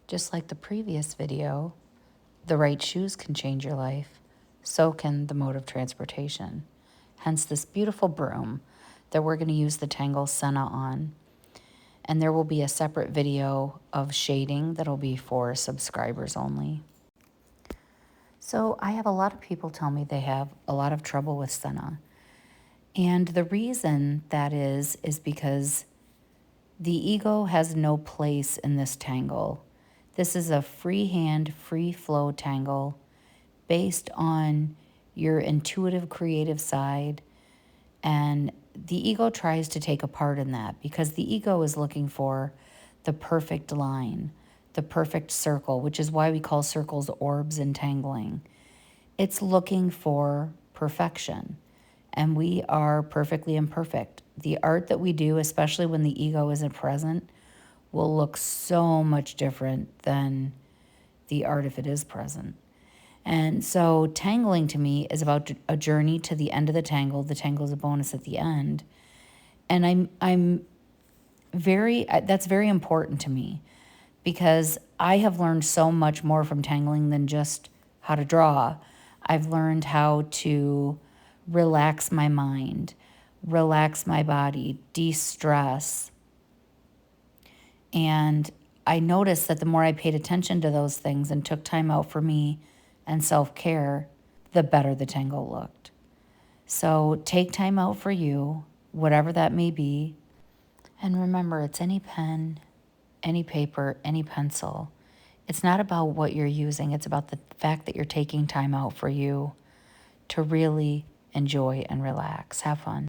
Just like the previous video, the right shoes can change your life. So can the mode of transportation. Hence this beautiful broom that we're going to use the Tangle Scena on. And there will be a separate video of shading that'll be for subscribers only. So I have a lot of people tell me they have a lot of trouble with Scena. And the reason that is because the ego has no place in this tangle. This is a freehand, free flow tangle based on your intuitive, creative side. And the ego tries to take a part in that because the ego is looking for the perfect line, the perfect circle, which is why we call circles orbs in tangling. It's looking for perfection, and we are perfectly imperfect. The art that we do, especially when the ego isn't present, will look so much different than the art if it is present. And so tangling to me is about a journey to the end of the tangle. The tangle is a bonus at the end. And that's very important to me because I have learned so much more from tangling than just how to draw. I've learned how to relax my mind, relax my body, de-stress. And I noticed that the more I paid attention to those things and took time out for me and self-care, the better the tangle looked. So take time out for you, whatever that may be. And remember, it's any pen, any paper, any pencil. It's not about what you're using. It's about the fact that you're taking time out for you to really enjoy and relax. Have fun.